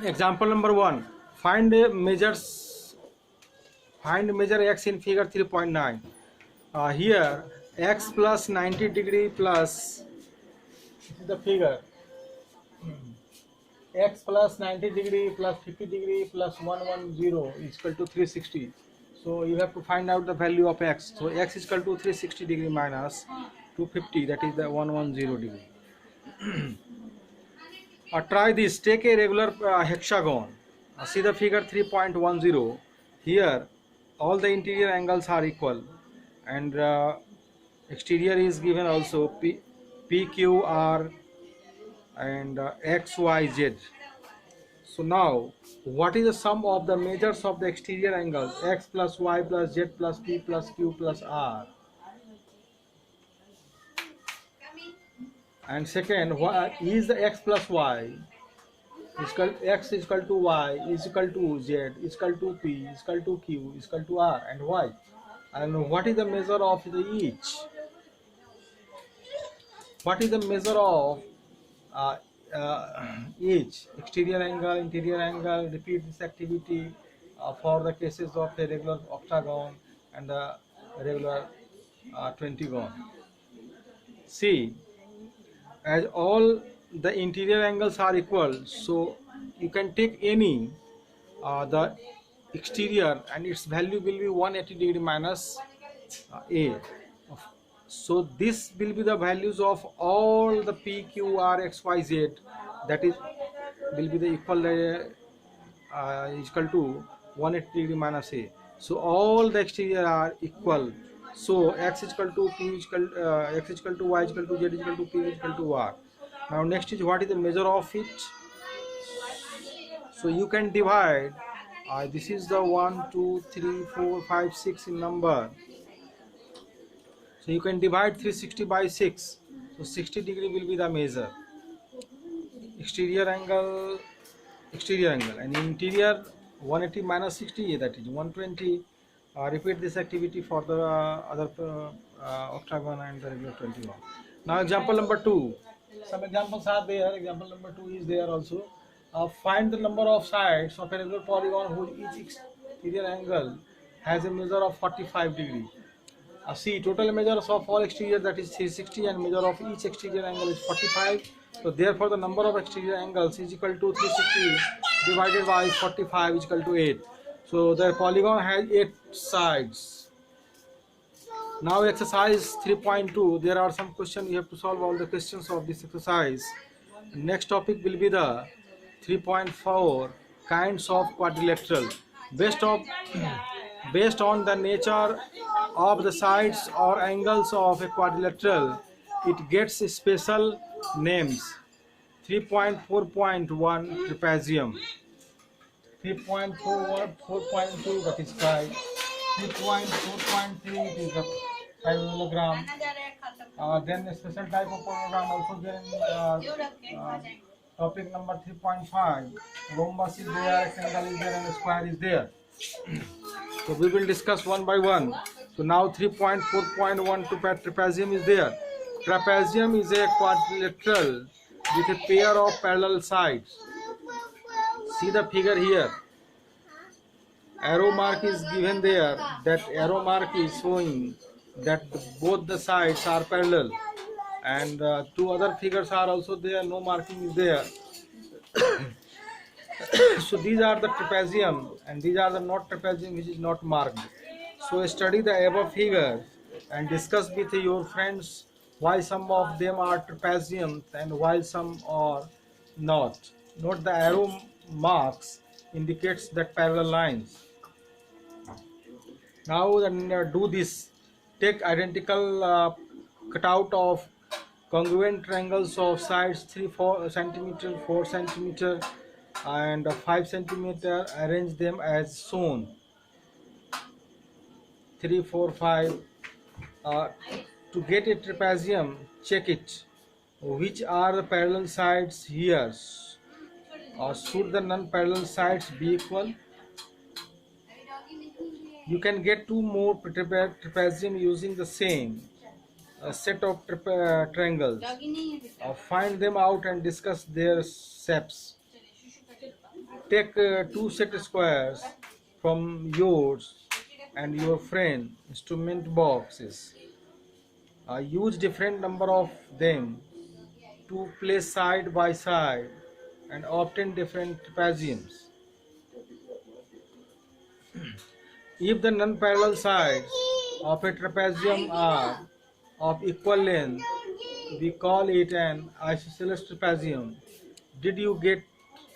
Example number 1. Find measure x in figure 3.9. Here x plus 90 degree plus, this is the figure, x plus 90 degree plus 50 degree plus 110 is equal to 360. So you have to find out the value of x. So x is equal to 360 degree minus 250, that is the 110 degree. Try this. Take a regular hexagon. See the figure 3.10. Here all the interior angles are equal, and exterior is given also, PQR and XYZ. So now, what is the sum of the measures of the exterior angles x plus y plus z plus p plus q plus r? And second, what is the x plus y x is equal to y is equal to z is equal to p is equal to q is equal to r and y? And what is the measure of the each? What is the measure of each exterior angle, interior angle? Repeat this activity for the cases of a regular octagon and the regular 20gon. See, as all the interior angles are equal, so you can take any the exterior and its value will be 180 degree minus a. So this will be the values of all the p, q, r, x, y, z, that is will be the equal is equal to 180 degree minus a. So all the exterior are equal. So x is equal to p is equal x is equal to y is equal to z is equal to p is equal to r. Now next is, what is the measure of it? So you can divide. This is the 1, 2, 3, 4, 5, 6 in number. So you can divide 360 by 6. So 60 degree will be the measure. Exterior angle, and interior 180 minus 60, that is 120. Repeat this activity for the other octagon and the regular 21. Now example number 2. Some examples are there. Example number 2 is there also. Find the number of sides of a regular polygon whose each exterior angle has a measure of 45 degree. See, total measures of all exterior, that is 360, and measure of each exterior angle is 45. So therefore the number of exterior angles is equal to 360 divided by 45 is equal to 8. So the polygon has 8 sides. Now exercise 3.2. There are some questions. You have to solve all the questions of this exercise. Next topic will be the 3.4 kinds of quadrilateral. Based on the nature of the sides or angles of a quadrilateral, it gets special names. 3.4.1 trapezium, 3.4.2 that is pi, 3.4.3 it is the parallelogram. Then a special type of parallelogram also there in topic number 3.5. Rhombus is there, rectangle is there, and square is there. So we will discuss one by one. So now 3.4.1 trapezium is there. Trapezium is a quadrilateral with a pair of parallel sides. See the figure here. Arrow mark is given there. That arrow mark is showing that both the sides are parallel. And two other figures are also there. No marking is there. So these are the trapezium, and these are the not trapezium which is not marked. So study the above figure and discuss with your friends why some of them are trapeziums and why some are not. Note the arrow marks indicates that parallel lines. Now then do this. Take identical cutout of congruent triangles of sides 4 centimeter, 4 centimeter, and 5 centimeter. Arrange them as shown. 3, 4, 5. To get a trapezium, check it. Which are the parallel sides here? Should the non-parallel sides be equal? You can get two more trapezium using the same. a set of triangles. Find them out and discuss their shapes. Take two set squares from yours and your friend instrument boxes. Use different number of them to place side by side and obtain different trapeziums. If the non-parallel sides of a trapezium are of equal length, we call it an isosceles trapezium. Did you get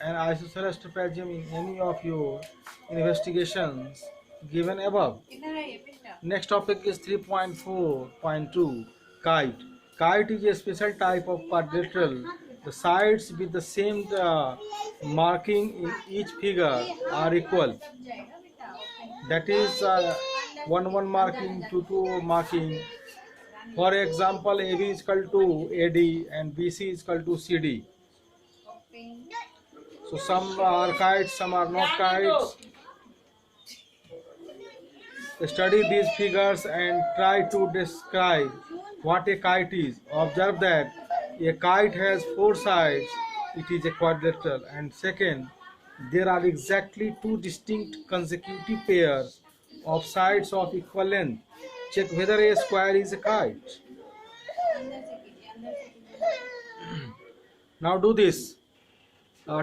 an isosceles trapezium in any of your investigations given above? Next topic is 3.4.2 kite. Kite is a special type of quadrilateral. The sides with the same marking in each figure are equal. That is 1 marking, 2 marking. For example, AB is equal to AD and BC is equal to CD. So some are kites, some are not kites. Study these figures and try to describe what a kite is. Observe that a kite has 4 sides, it is a quadrilateral. And second, there are exactly 2 distinct consecutive pairs of sides of equal length. Check whether a square is a kite. Now do this.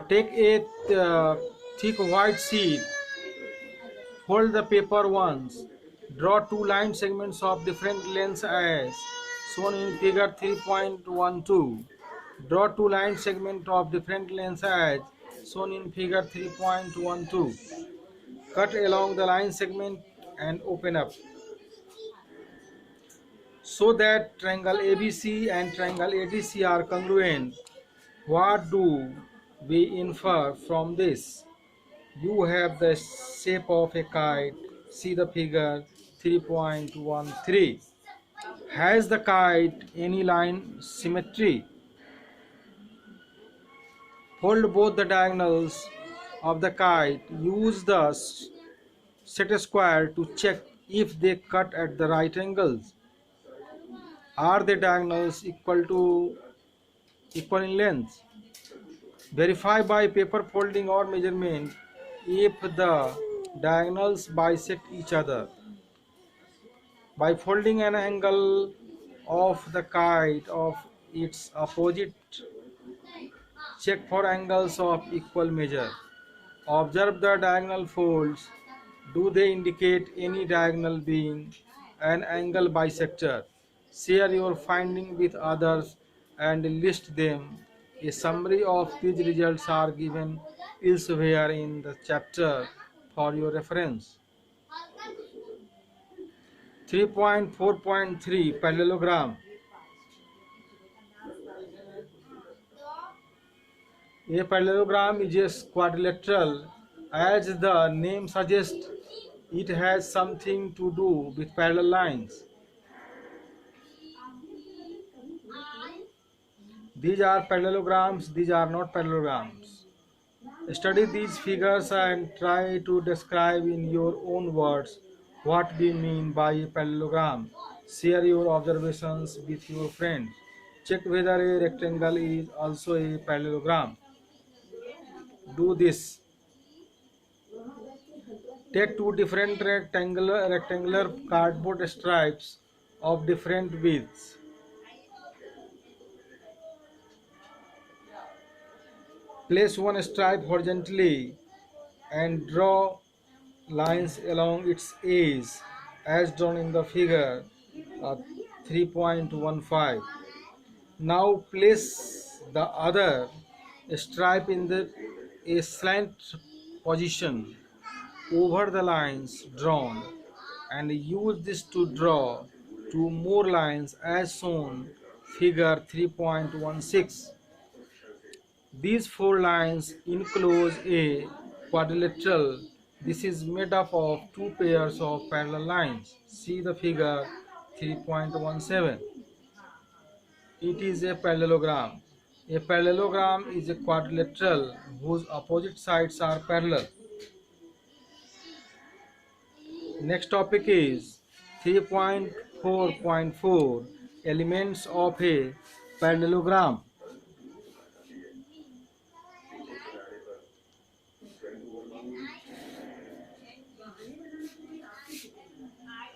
Take a thick white sheet, fold the paper once, draw 2 line segments of different lengths as shown in figure 3.12. Draw 2 line segments of different lengths as shown in figure 3.12. Cut along the line segment and open up. So that triangle ABC and triangle ADC are congruent. What do we infer from this? You have the shape of a kite. See the figure 3.13. Has the kite any line symmetry? Fold both the diagonals of the kite. Use the set square to check if they cut at the right angles. Are the diagonals equal in length? Verify by paper folding or measurement if the diagonals bisect each other. By folding an angle of the kite of its opposite, check for angles of equal measure. Observe the diagonal folds. Do they indicate any diagonal being an angle bisector? Share your findings with others and list them. A summary of these results are given elsewhere in the chapter for your reference. 3.4.3 Parallelogram. A parallelogram is a quadrilateral. As the name suggests, it has something to do with parallel lines. These are parallelograms, these are not parallelograms. Study these figures and try to describe in your own words what we mean by a parallelogram. Share your observations with your friends. Check whether a rectangle is also a parallelogram. Do this. Take 2 different rectangular cardboard stripes of different widths. Place one stripe horizontally and draw lines along its edge as drawn in the figure 3.15. Now place the other stripe in a slant position over the lines drawn and use this to draw 2 more lines as shown figure 3.16. These 4 lines enclose a quadrilateral. This is made up of 2 pairs of parallel lines. See the figure 3.17. It is a parallelogram. A parallelogram is a quadrilateral whose opposite sides are parallel. Next topic is 3.4.4 elements of a parallelogram.